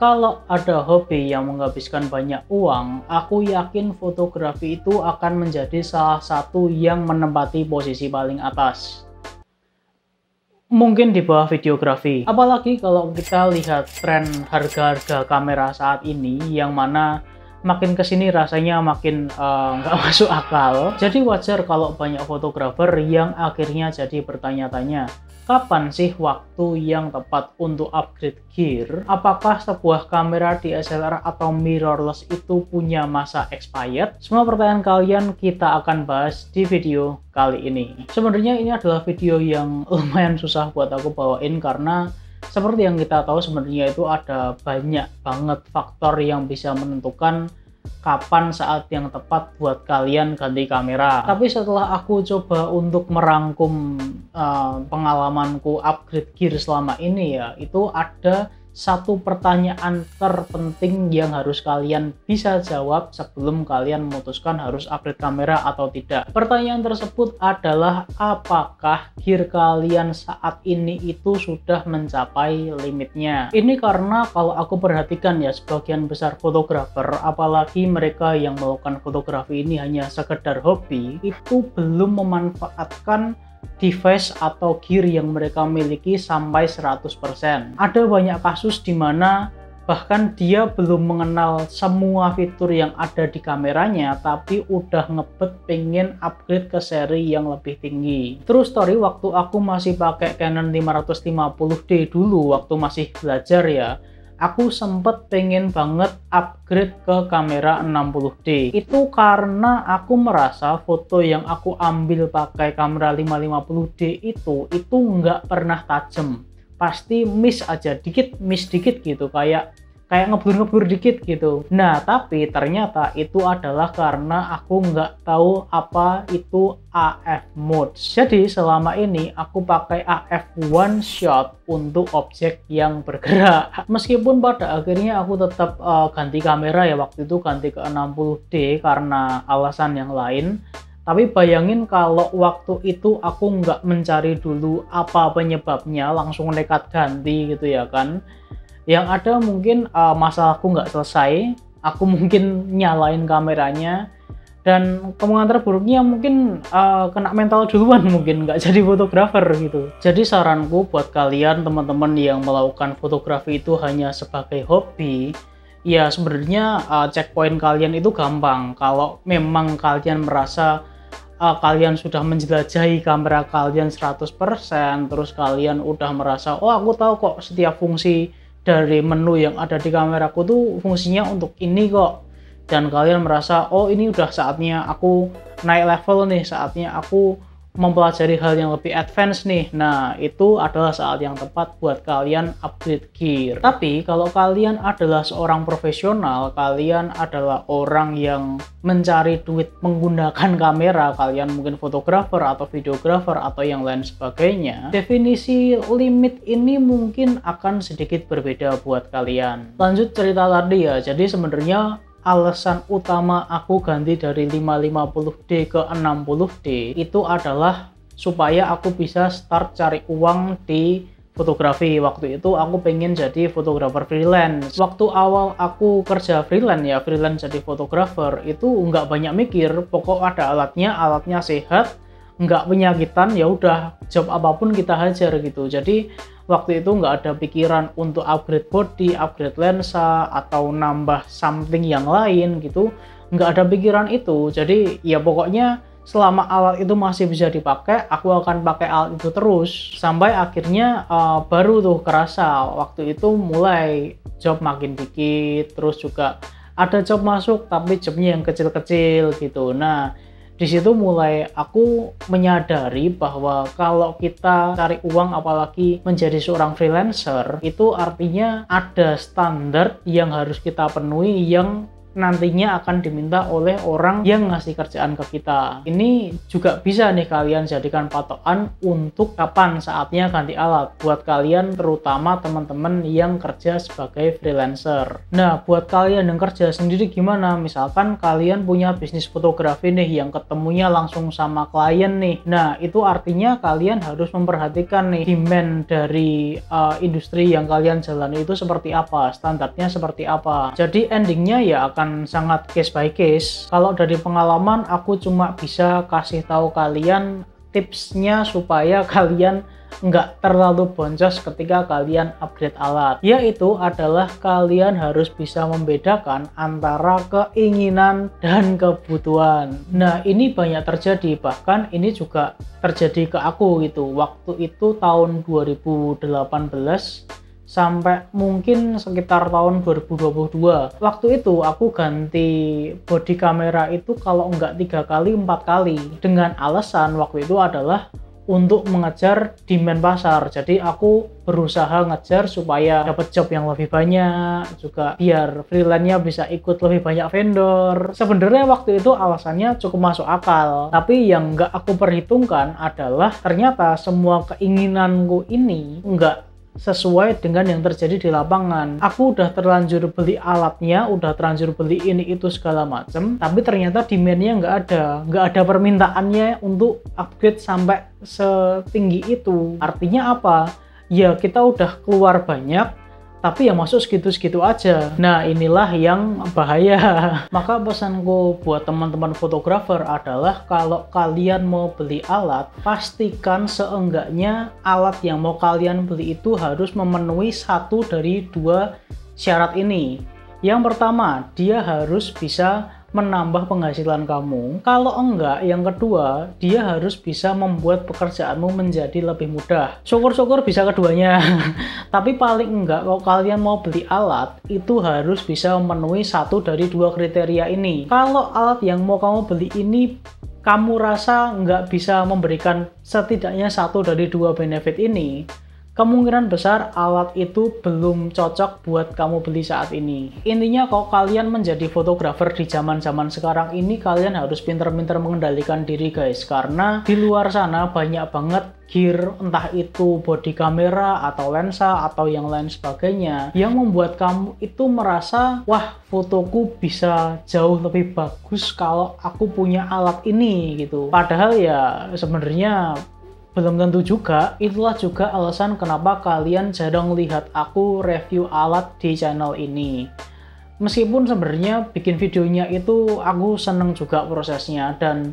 Kalau ada hobi yang menghabiskan banyak uang, aku yakin fotografi itu akan menjadi salah satu yang menempati posisi paling atas. Mungkin di bawah videografi. Apalagi kalau kita lihat tren harga-harga kamera saat ini, yang mana makin kesini rasanya makin nggak masuk akal. Jadi wajar kalau banyak fotografer yang akhirnya jadi bertanya-tanya, kapan sih waktu yang tepat untuk upgrade gear? Apakah sebuah kamera DSLR atau mirrorless itu punya masa expired? Semua pertanyaan kalian kita akan bahas di video kali ini. Sebenarnya ini adalah video yang lumayan susah buat aku bawain karena seperti yang kita tahu sebenarnya itu ada banyak banget faktor yang bisa menentukan kapan saat yang tepat buat kalian ganti kamera. Tapi setelah aku coba untuk merangkum pengalamanku upgrade gear selama ini ya, itu ada satu pertanyaan terpenting yang harus kalian bisa jawab sebelum kalian memutuskan harus upgrade kamera atau tidak. Pertanyaan tersebut adalah apakah gear kalian saat ini itu sudah mencapai limitnya. Ini karena kalau aku perhatikan ya, sebagian besar fotografer, apalagi mereka yang melakukan fotografi ini hanya sekedar hobi, itu belum memanfaatkan device atau gear yang mereka miliki sampai 100%. Ada banyak kasus di mana bahkan dia belum mengenal semua fitur yang ada di kameranya, tapi udah ngebet pengen upgrade ke seri yang lebih tinggi. Terus story, waktu aku masih pakai Canon 550D dulu, waktu masih belajar ya, aku sempet pengen banget upgrade ke kamera 60D. Itu karena aku merasa foto yang aku ambil pakai kamera 550D itu nggak pernah tajam. Pasti miss aja, miss dikit gitu, kayak ngebur-ngebur dikit gitu. Nah, tapi ternyata itu adalah karena aku nggak tahu apa itu AF mode. Jadi selama ini aku pakai AF one shot untuk objek yang bergerak. Meskipun pada akhirnya aku tetap ganti kamera ya, waktu itu ganti ke 60D karena alasan yang lain. Tapi bayangin kalau waktu itu aku nggak mencari dulu apa penyebabnya, langsung nekat ganti gitu ya kan. Yang ada mungkin masalahku nggak selesai, aku mungkin nyalain kameranya, dan kemungkinan terburuknya mungkin kena mental duluan, mungkin nggak jadi fotografer gitu. Jadi saranku buat kalian teman-teman yang melakukan fotografi itu hanya sebagai hobi, ya sebenarnya checkpoint kalian itu gampang. Kalau memang kalian merasa kalian sudah menjelajahi kamera kalian 100%, terus kalian udah merasa, oh aku tahu kok setiap fungsi dari menu yang ada di kameraku tuh fungsinya untuk ini kok, dan kalian merasa oh ini udah saatnya aku naik level nih, saatnya aku mempelajari hal yang lebih advance nih. Nah, itu adalah saat yang tepat buat kalian upgrade gear. Tapi kalau kalian adalah seorang profesional, kalian adalah orang yang mencari duit menggunakan kamera, kalian mungkin fotografer atau videografer atau yang lain sebagainya, definisi limit ini mungkin akan sedikit berbeda buat kalian. Lanjut cerita tadi ya, jadi sebenarnya alasan utama aku ganti dari 550D ke 60D itu adalah supaya aku bisa start cari uang di fotografi. Waktu itu aku pengen jadi fotografer freelance. Waktu awal aku kerja freelance jadi fotografer, itu nggak banyak mikir, pokok ada alatnya sehat, nggak penyakitan, ya udah job apapun kita hajar gitu. Jadi waktu itu nggak ada pikiran untuk upgrade body, upgrade lensa, atau nambah something yang lain gitu. Nggak ada pikiran itu. Jadi ya pokoknya selama alat itu masih bisa dipakai, aku akan pakai alat itu terus. Sampai akhirnya baru tuh kerasa, waktu itu mulai job makin dikit, terus juga ada job masuk tapi jobnya yang kecil-kecil gitu. Nah, di situ mulai aku menyadari bahwa kalau kita cari uang, apalagi menjadi seorang freelancer, itu artinya ada standar yang harus kita penuhi yang nantinya akan diminta oleh orang yang ngasih kerjaan ke kita. Ini juga bisa nih kalian jadikan patokan untuk kapan saatnya ganti alat buat kalian, terutama teman-teman yang kerja sebagai freelancer. Nah, buat kalian yang kerja sendiri gimana? Misalkan kalian punya bisnis fotografi nih yang ketemunya langsung sama klien nih. Nah, itu artinya kalian harus memperhatikan nih demand dari industri yang kalian jalani itu seperti apa, standarnya seperti apa. Jadi endingnya ya akan sangat case by case. Kalau dari pengalaman aku cuma bisa kasih tahu kalian tipsnya supaya kalian nggak terlalu boncos ketika kalian upgrade alat, yaitu adalah kalian harus bisa membedakan antara keinginan dan kebutuhan. Nah, ini banyak terjadi, bahkan ini juga terjadi ke aku gitu. Waktu itu tahun 2018 sampai mungkin sekitar tahun 2022. Waktu itu aku ganti body kamera itu kalau enggak 3 kali 4 kali dengan alasan waktu itu adalah untuk mengejar demand pasar. Jadi aku berusaha ngejar supaya dapat job yang lebih banyak, juga biar freelance-nya bisa ikut lebih banyak vendor. Sebenarnya waktu itu alasannya cukup masuk akal, tapi yang nggak aku perhitungkan adalah ternyata semua keinginanku ini nggak sesuai dengan yang terjadi di lapangan. Aku udah terlanjur beli alatnya, udah terlanjur beli ini itu segala macem, tapi ternyata demand-nya nggak ada permintaannya untuk upgrade sampai setinggi itu. Artinya apa? Ya kita udah keluar banyak, tapi ya masuk segitu-segitu aja. Nah, inilah yang bahaya. Maka pesanku buat teman-teman fotografer adalah kalau kalian mau beli alat, pastikan seenggaknya alat yang mau kalian beli itu harus memenuhi 1 dari 2 syarat ini. Yang pertama, dia harus bisa menambah penghasilan kamu. Kalau enggak, yang kedua, dia harus bisa membuat pekerjaanmu menjadi lebih mudah. Syukur-syukur bisa keduanya. Tapi paling enggak, kalau kalian mau beli alat, itu harus bisa memenuhi 1 dari 2 kriteria ini. Kalau alat yang mau kamu beli ini kamu rasa nggak bisa memberikan setidaknya 1 dari 2 benefit ini, kemungkinan besar alat itu belum cocok buat kamu beli saat ini. Intinya kalau kalian menjadi fotografer di zaman-zaman sekarang ini, kalian harus pinter-pinter mengendalikan diri guys. Karena di luar sana banyak banget gear, entah itu body kamera atau lensa atau yang lain sebagainya, yang membuat kamu itu merasa, wah fotoku bisa jauh lebih bagus kalau aku punya alat ini gitu. Padahal ya sebenarnya belum tentu juga. Itulah juga alasan kenapa kalian jarang lihat aku review alat di channel ini. Meskipun sebenarnya bikin videonya itu aku seneng juga prosesnya dan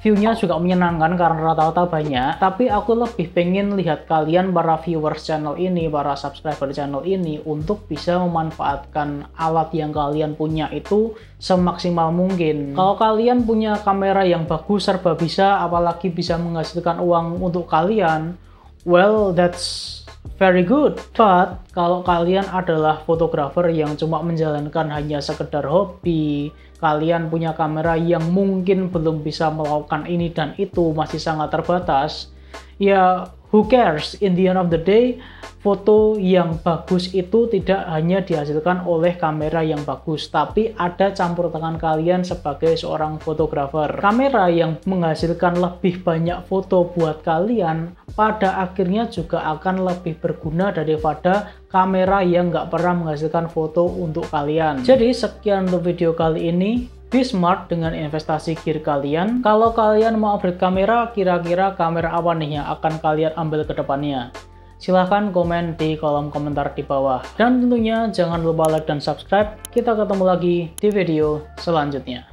view-nya juga menyenangkan karena rata-rata banyak, tapi aku lebih pengen lihat kalian para viewers channel ini, para subscriber channel ini untuk bisa memanfaatkan alat yang kalian punya itu semaksimal mungkin. Kalau kalian punya kamera yang bagus, serba bisa, apalagi bisa menghasilkan uang untuk kalian, well, that's very good. But kalau kalian adalah fotografer yang cuma menjalankan hanya sekedar hobi, kalian punya kamera yang mungkin belum bisa melakukan ini dan itu, masih sangat terbatas, ya who cares? In the end of the day, foto yang bagus itu tidak hanya dihasilkan oleh kamera yang bagus, tapi ada campur tangan kalian sebagai seorang fotografer. Kamera yang menghasilkan lebih banyak foto buat kalian, pada akhirnya juga akan lebih berguna daripada kamera yang nggak pernah menghasilkan foto untuk kalian. Jadi sekian untuk video kali ini. Be smart dengan investasi gear kalian. Kalau kalian mau upgrade kamera, kira-kira kamera apa nih yang akan kalian ambil ke depannya? Silahkan komen di kolom komentar di bawah. Dan tentunya jangan lupa like dan subscribe. Kita ketemu lagi di video selanjutnya.